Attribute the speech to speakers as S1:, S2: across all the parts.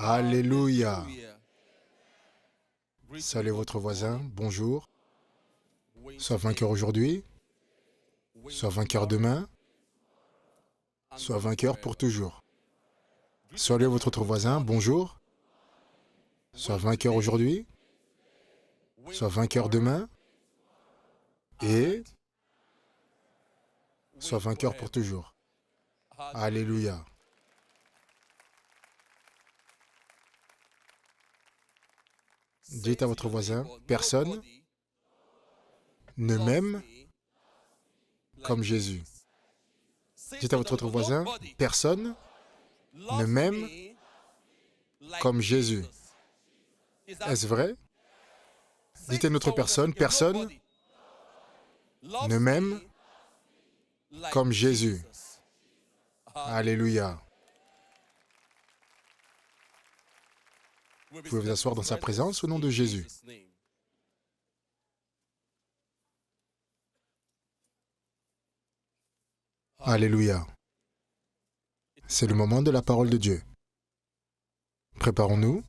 S1: Alléluia. Saluez votre voisin, bonjour. Sois vainqueur aujourd'hui, sois vainqueur demain, sois vainqueur pour toujours. Saluez votre autre voisin, bonjour. Sois vainqueur aujourd'hui, sois vainqueur demain et sois vainqueur pour toujours. Alléluia. Dites à votre voisin, personne ne m'aime comme Jésus. Dites à votre autre voisin, personne ne m'aime comme Jésus. Est-ce vrai? Dites à une autre personne, personne ne m'aime comme Jésus. Alléluia. Vous pouvez vous asseoir dans sa présence au nom de Jésus. Alléluia. C'est le moment de la parole de Dieu. Préparons-nous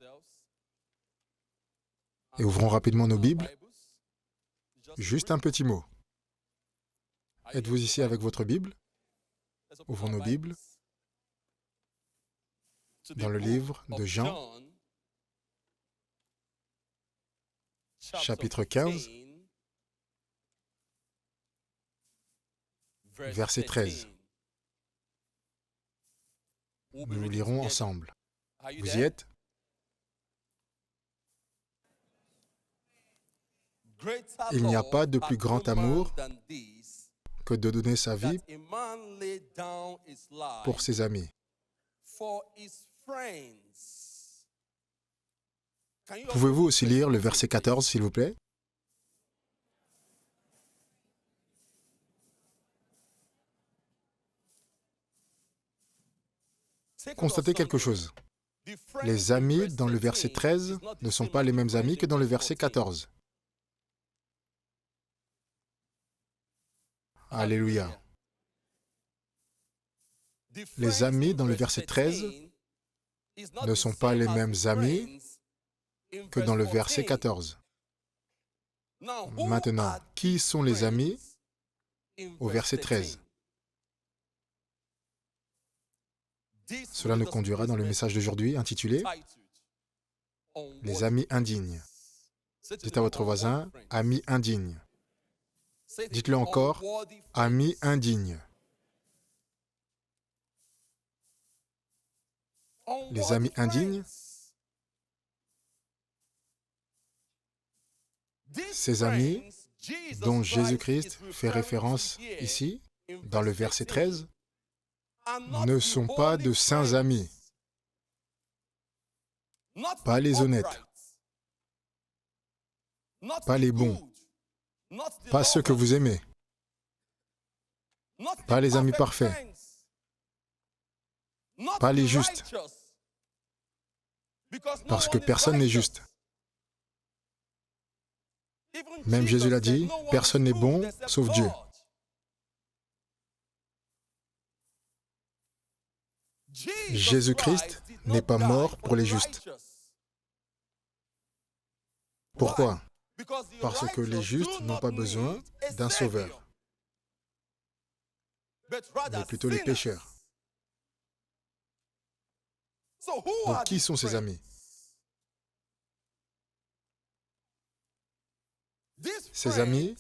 S1: et ouvrons rapidement nos Bibles. Juste un petit mot. Êtes-vous ici avec votre Bible? Ouvrons nos Bibles dans le livre de Jean, chapitre 15, verset 13. Nous lirons ensemble. Vous y êtes? Il n'y a pas de plus grand amour que de donner sa vie pour ses amis. Pouvez-vous aussi lire le verset 14, s'il vous plaît? Constatez quelque chose. Les amis dans le verset 13 ne sont pas les mêmes amis que dans le verset 14. Alléluia. Les amis dans le verset 13 ne sont pas les mêmes amis que dans le verset 14. Maintenant, qui sont les amis au verset 13? Cela nous conduira dans le message d'aujourd'hui intitulé « Les amis indignes ». Dites à votre voisin « amis indignes ». Dites-le encore « amis indignes ». Les amis indignes, ces amis dont Jésus-Christ fait référence ici, dans le verset 13, ne sont pas de saints amis, pas les honnêtes, pas les bons, pas ceux que vous aimez, pas les amis parfaits, pas les justes, parce que personne n'est juste. Même Jésus l'a dit, personne n'est bon sauf Dieu. Jésus-Christ n'est pas mort pour les justes. Pourquoi? Parce que les justes n'ont pas besoin d'un sauveur, mais plutôt les pécheurs. Donc qui sont ces amis? Ces amis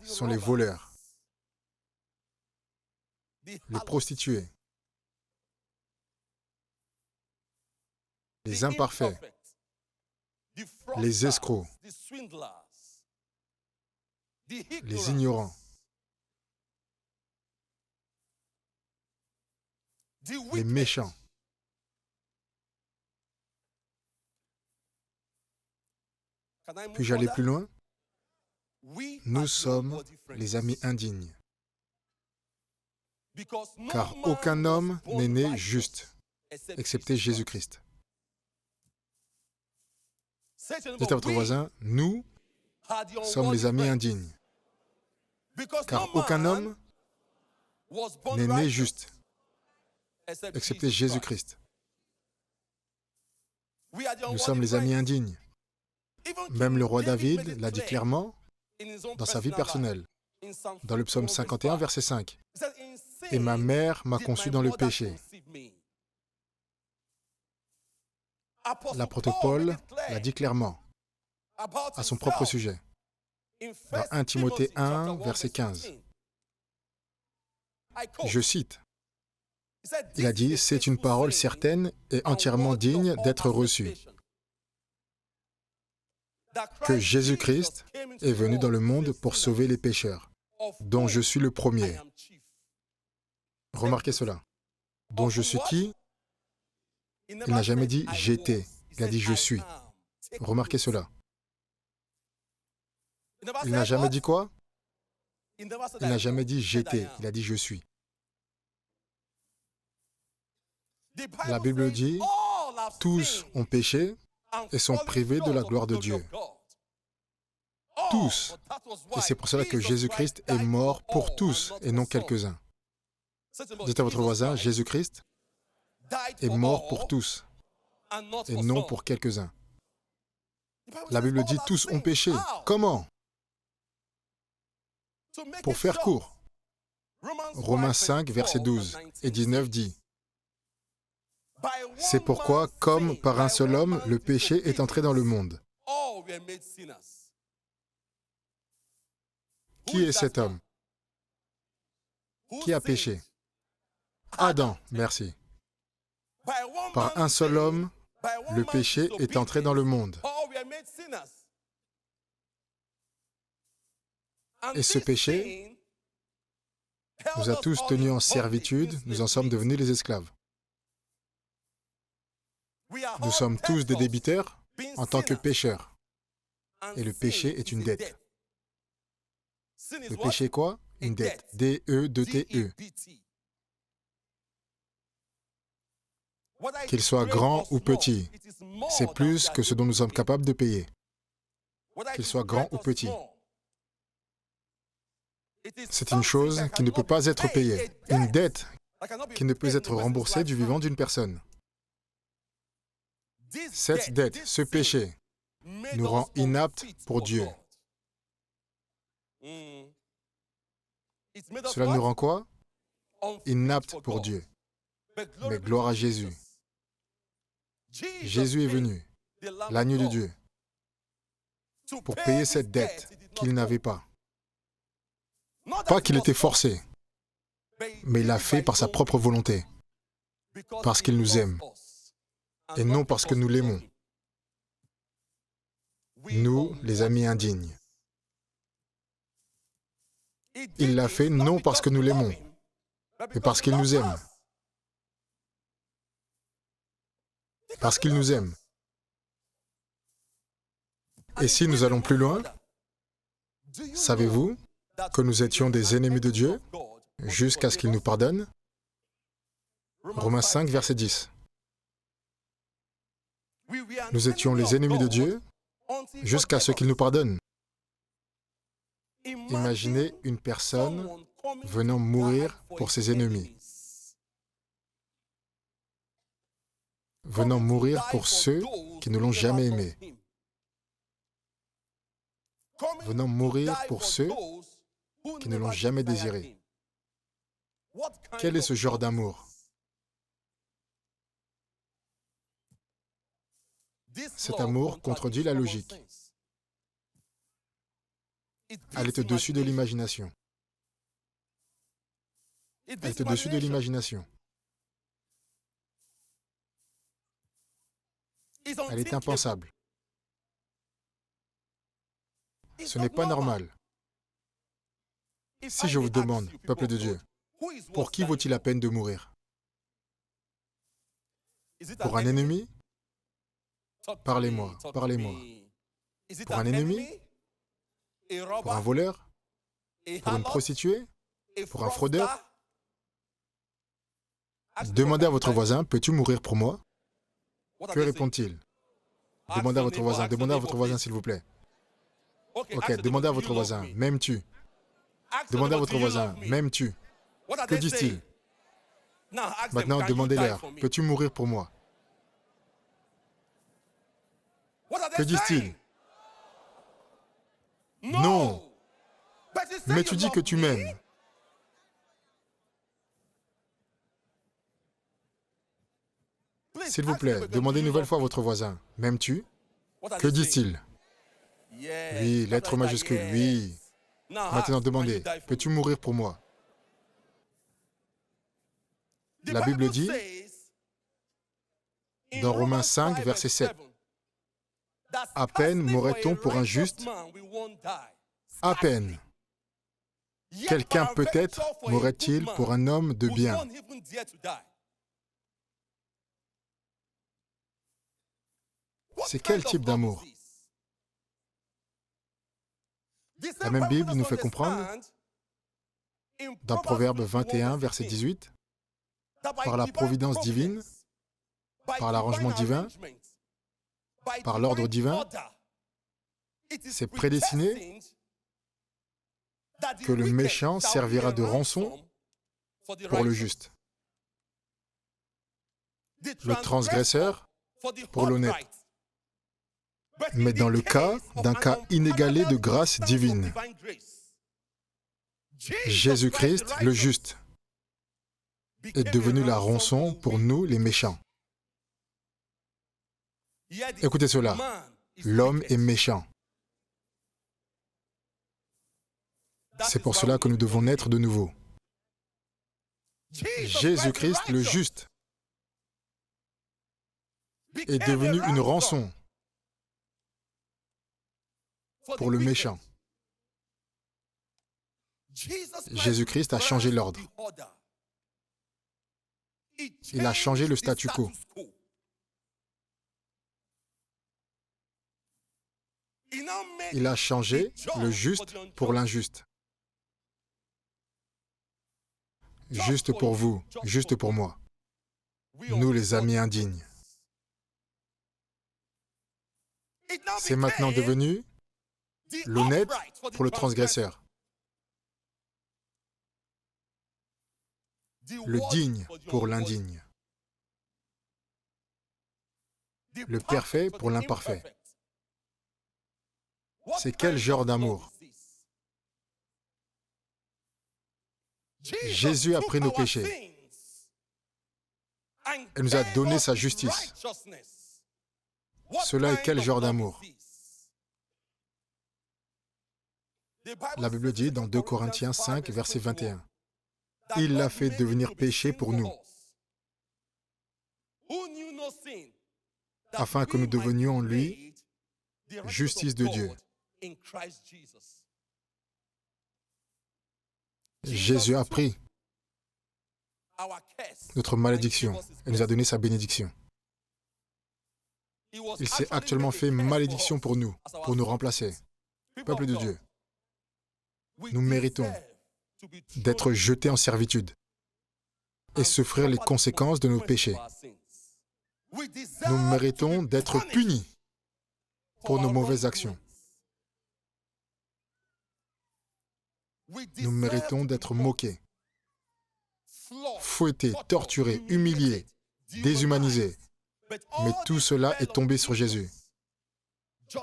S1: sont les voleurs, les prostituées, les imparfaits, les escrocs, les ignorants, les méchants. Puis-je aller plus loin? Nous sommes les amis indignes, car aucun homme n'est né juste, excepté Jésus-Christ. Dites à votre voisin, nous sommes les amis indignes, car aucun homme n'est né juste, excepté Jésus-Christ. Nous sommes les amis indignes. Même le roi David l'a dit clairement dans sa vie personnelle, dans le psaume 51, verset 5. « Et ma mère m'a conçu dans le péché. » L'apôtre Paul l'a dit clairement à son propre sujet, dans 1 Timothée 1, verset 15. Je cite, il a dit, « C'est une parole certaine et entièrement digne d'être reçue, que Jésus-Christ est venu dans le monde pour sauver les pécheurs, dont je suis le premier. » Remarquez cela. Dont je suis qui? Il n'a jamais dit « j'étais », il a dit « je suis ». Remarquez cela. Il n'a jamais dit quoi? Il n'a jamais dit « j'étais », il a dit « je suis ». La Bible dit « tous ont péché et sont privés de la gloire de Dieu ». Tous. Et c'est pour cela que Jésus-Christ est mort pour tous et non quelques-uns. Dites à votre voisin, Jésus-Christ est mort pour tous et non pour quelques-uns. La Bible dit tous ont péché. Comment? Pour faire court. Romains 5, verset 12 et 19 dit, « C'est pourquoi, comme par un seul homme, le péché est entré dans le monde. » Qui est cet homme? Qui a péché? Adam, merci. Par un seul homme, le péché est entré dans le monde. Et ce péché nous a tous tenus en servitude, nous en sommes devenus les esclaves. Nous sommes tous des débiteurs en tant que pécheurs. Et le péché est une dette. Le péché est quoi? Une dette. D-E-2-T-E. Qu'il soit grand ou petit, c'est plus que ce dont nous sommes capables de payer. Qu'il soit grand ou petit. C'est une chose qui ne peut pas être payée. Une dette qui ne peut être remboursée du vivant d'une personne. Cette dette, ce péché, nous rend inaptes pour Dieu. Cela nous rend quoi? Inaptes pour Dieu. Mais gloire à Jésus. Jésus est venu, l'agneau de Dieu, pour payer cette dette qu'il n'avait pas. Pas qu'il était forcé, mais il l'a fait par sa propre volonté, parce qu'il nous aime, et non parce que nous l'aimons. Nous, les amis indignes. Il l'a fait non parce que nous l'aimons, mais parce qu'il nous aime. Parce qu'il nous aime. Et si nous allons plus loin, savez-vous que nous étions des ennemis de Dieu jusqu'à ce qu'il nous pardonne? Romains 5, verset 10. Nous étions les ennemis de Dieu jusqu'à ce qu'il nous pardonne. Imaginez une personne venant mourir pour ses ennemis. Venant mourir pour ceux qui ne l'ont jamais aimé. Venant mourir pour ceux qui ne l'ont jamais désiré. Quel est ce genre d'amour? Cet amour contredit la logique. Elle est au-dessus de l'imagination. Elle est au-dessus de l'imagination. Elle est impensable. Ce n'est pas normal. Si je vous demande, peuple de Dieu, pour qui vaut-il la peine de mourir? Pour un ennemi? Parlez-moi, parlez-moi. Pour un ennemi? Pour un voleur? Pour une prostituée? Pour un fraudeur? Demandez à votre voisin, peux-tu mourir pour moi? Que répond-il? Demandez à votre voisin s'il vous plaît. Ok, demandez à votre voisin, m'aimes-tu? Demandez à votre voisin, m'aimes-tu? Que disent-ils? Maintenant, demandez-leur, peux-tu mourir pour moi? Que disent-ils? Non. Mais tu dis que tu m'aimes. S'il vous plaît, demandez une nouvelle fois à votre voisin. M'aimes-tu? Que disent-ils? Oui, lettre majuscule, oui. Maintenant, demandez, peux-tu mourir pour moi? La Bible dit, dans Romains 5, verset 7, à peine mourrait-on pour un juste, à peine. Quelqu'un peut-être mourrait-il pour un homme de bien. C'est quel type d'amour? La même Bible nous fait comprendre, dans Proverbe 21, verset 18, par la providence divine, par l'arrangement divin, par l'ordre divin, c'est prédestiné que le méchant servira de rançon pour le juste, le transgresseur pour l'honnête. Mais dans le cas d'un cas inégalé de grâce divine, Jésus-Christ, le juste, est devenu la rançon pour nous, les méchants. Écoutez cela, l'homme est méchant. C'est pour cela que nous devons naître de nouveau. Jésus-Christ, le juste, est devenu une rançon pour le méchant. Jésus-Christ a changé l'ordre. Il a changé le statu quo. Il a changé le juste pour l'injuste. Juste pour vous, juste pour moi. Nous, les amis indignes. C'est maintenant devenu l'honnête pour le transgresseur. Le digne pour l'indigne. Le parfait pour l'imparfait. C'est quel genre d'amour? Jésus a pris nos péchés et nous a donné sa justice. Cela est quel genre d'amour? La Bible dit dans 2 Corinthiens 5, verset 21, « Il l'a fait devenir péché pour nous, afin que nous devenions en lui justice de Dieu. » Jésus a pris notre malédiction et nous a donné sa bénédiction. Il s'est actuellement fait malédiction pour nous remplacer. Peuple de Dieu, nous méritons d'être jetés en servitude et souffrir les conséquences de nos péchés. Nous méritons d'être punis pour nos mauvaises actions. Nous méritons d'être moqués, fouettés, torturés, humiliés, déshumanisés. Mais tout cela est tombé sur Jésus,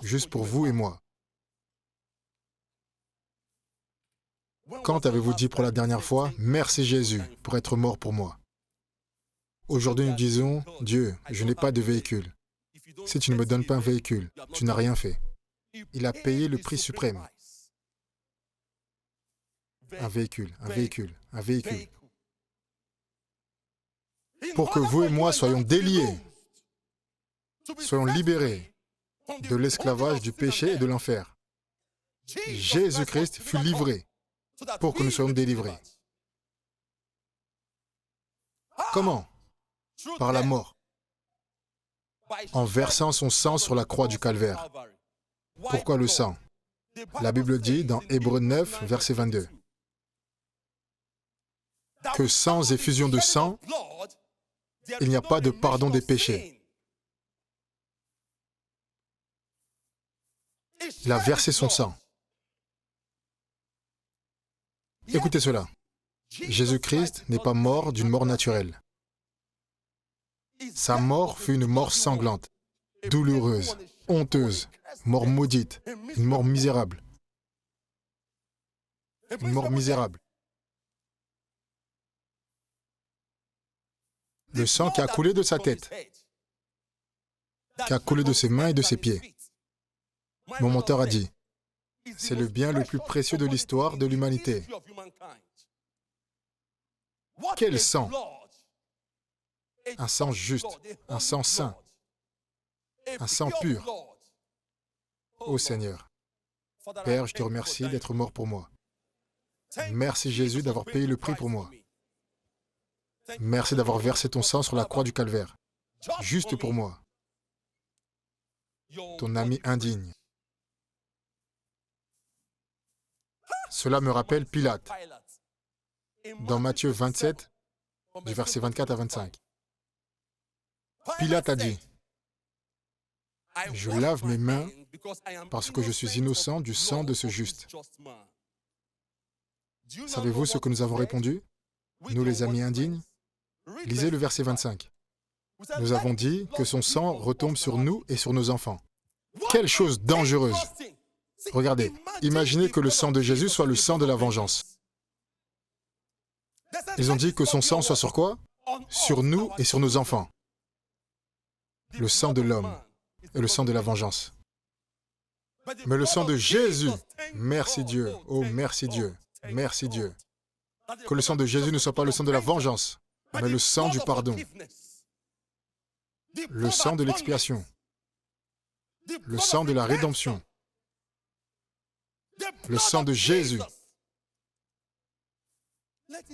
S1: juste pour vous et moi. Quand avez-vous dit pour la dernière fois, « Merci Jésus pour être mort pour moi » ? Aujourd'hui, nous disons, « Dieu, je n'ai pas de véhicule. Si tu ne me donnes pas un véhicule, tu n'as rien fait. » Il a payé le prix suprême. Un véhicule, un véhicule, un véhicule. Pour que vous et moi soyons déliés, soyons libérés de l'esclavage, du péché et de l'enfer. Jésus-Christ fut livré pour que nous soyons délivrés. Comment? Par la mort, en versant son sang sur la croix du calvaire. Pourquoi le sang? La Bible dit dans Hébreux 9, verset 22, que sans effusion de sang, il n'y a pas de pardon des péchés. Il a versé son sang. Écoutez cela. Jésus-Christ n'est pas mort d'une mort naturelle. Sa mort fut une mort sanglante, douloureuse, honteuse, mort maudite, une mort misérable. Une mort misérable. Le sang qui a coulé de sa tête, qui a coulé de ses mains et de ses pieds. Mon mentor a dit, c'est le bien le plus précieux de l'histoire de l'humanité. Quel sang! Un sang juste, un sang saint, un sang pur. Ô Seigneur, Père, je te remercie d'être mort pour moi. Merci Jésus d'avoir payé le prix pour moi. Merci d'avoir versé ton sang sur la croix du calvaire, juste pour moi, ton ami indigne. Cela me rappelle Pilate, dans Matthieu 27, du verset 24 à 25. Pilate a dit, « Je lave mes mains parce que je suis innocent du sang de ce juste. » Savez-vous ce que nous avons répondu, nous les amis indignes? Lisez le verset 25. Nous avons dit que son sang retombe sur nous et sur nos enfants. Quelle chose dangereuse! Regardez, imaginez que le sang de Jésus soit le sang de la vengeance. Ils ont dit que son sang soit sur quoi? Sur nous et sur nos enfants. Le sang de l'homme et le sang de la vengeance. Mais le sang de Jésus, merci Dieu, oh merci Dieu, merci Dieu. Que le sang de Jésus ne soit pas le sang de la vengeance, mais le sang du pardon, le sang de l'expiation, le sang de la rédemption, le sang de Jésus.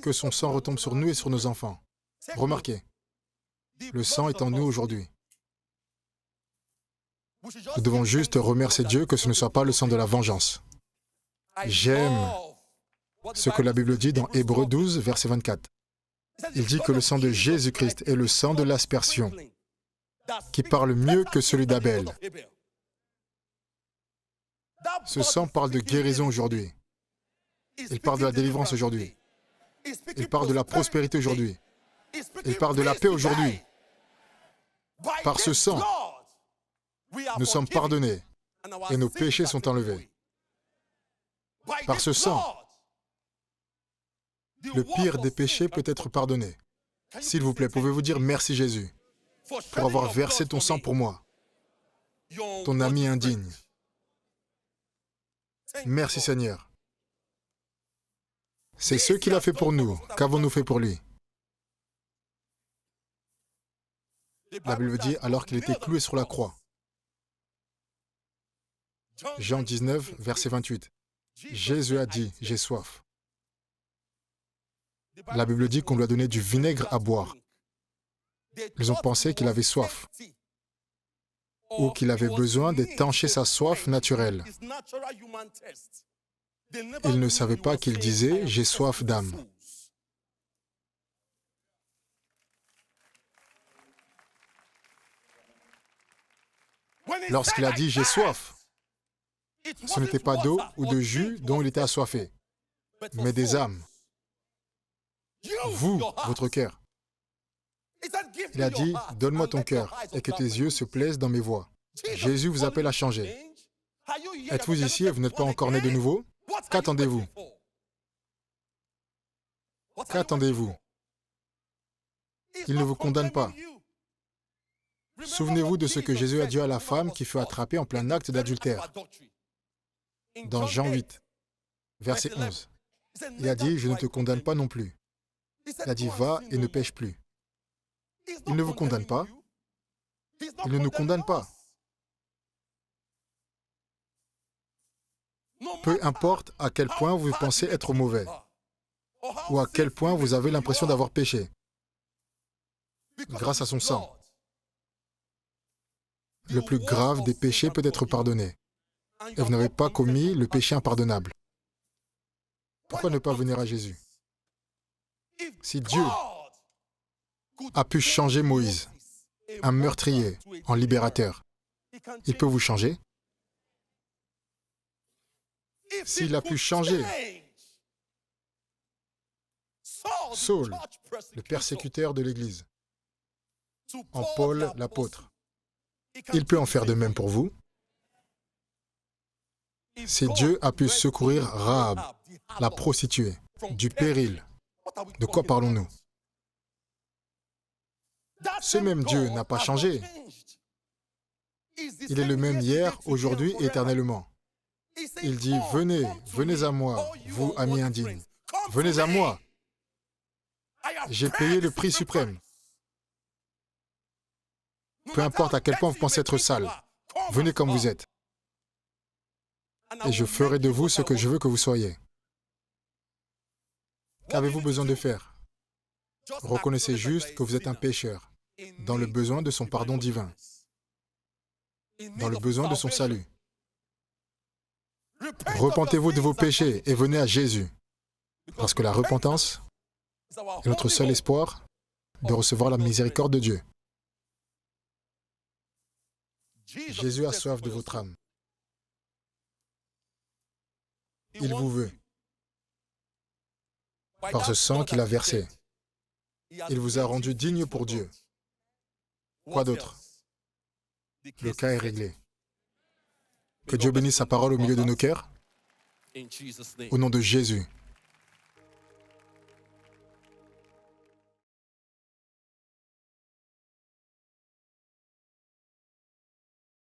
S1: Que son sang retombe sur nous et sur nos enfants. Remarquez, le sang est en nous aujourd'hui. Nous devons juste remercier Dieu que ce ne soit pas le sang de la vengeance. J'aime ce que la Bible dit dans Hébreux 12, verset 24. Il dit que le sang de Jésus-Christ est le sang de l'aspersion, qui parle mieux que celui d'Abel. Ce sang parle de guérison aujourd'hui. Il parle de la délivrance aujourd'hui. Il parle de la prospérité aujourd'hui. Il parle de la paix aujourd'hui. Par ce sang, nous sommes pardonnés et nos péchés sont enlevés. Par ce sang, le pire des péchés peut être pardonné. S'il vous plaît, pouvez-vous dire merci Jésus pour avoir versé ton sang pour moi, ton ami indigne. Merci Seigneur. C'est ce qu'il a fait pour nous. Qu'avons-nous fait pour lui? La Bible dit alors qu'il était cloué sur la croix. Jean 19, verset 28. Jésus a dit, j'ai soif. La Bible dit qu'on lui a donné du vinaigre à boire. Ils ont pensé qu'il avait soif ou qu'il avait besoin d'étancher sa soif naturelle. Ils ne savaient pas qu'il disait « j'ai soif d'âme ». Lorsqu'il a dit « j'ai soif », ce n'était pas d'eau ou de jus dont il était assoiffé, mais des âmes. Vous, votre cœur. Il a dit « donne-moi ton cœur et que tes yeux se plaisent dans mes voies ». Jésus vous appelle à changer. Êtes-vous ici et vous n'êtes pas encore né de nouveau? Qu'attendez-vous? Qu'attendez-vous? Il ne vous condamne pas. Souvenez-vous de ce que Jésus a dit à la femme qui fut attrapée en plein acte d'adultère. Dans Jean 8, verset 11. Il a dit, je ne te condamne pas non plus. Il a dit, va et ne pêche plus. Il ne vous condamne pas. Il ne nous condamne pas. Peu importe à quel point vous pensez être mauvais, ou à quel point vous avez l'impression d'avoir péché, grâce à son sang, le plus grave des péchés peut être pardonné, et vous n'avez pas commis le péché impardonnable. Pourquoi ne pas venir à Jésus? Si Dieu a pu changer Moïse, un meurtrier, en libérateur, il peut vous changer? S'il a pu changer Saul, le persécuteur de l'Église, en Paul l'apôtre, il peut en faire de même pour vous. Si Dieu a pu secourir Rahab, la prostituée, du péril, de quoi parlons-nous? Ce même Dieu n'a pas changé. Il est le même hier, aujourd'hui et éternellement. Il dit, venez, venez à moi, vous, amis indignes. Venez à moi. J'ai payé le prix suprême. Peu importe à quel point vous pensez être sale, venez comme vous êtes. Et je ferai de vous ce que je veux que vous soyez. Qu'avez-vous besoin de faire? Reconnaissez juste que vous êtes un pécheur, dans le besoin de son pardon divin, dans le besoin de son salut. Repentez-vous de vos péchés et venez à Jésus, parce que la repentance est notre seul espoir de recevoir la miséricorde de Dieu. Jésus a soif de votre âme. Il vous veut. Par ce sang qu'il a versé, il vous a rendu digne pour Dieu. Quoi d'autre? Le cas est réglé. Que Dieu bénisse sa parole au milieu de nos cœurs. Au nom de Jésus.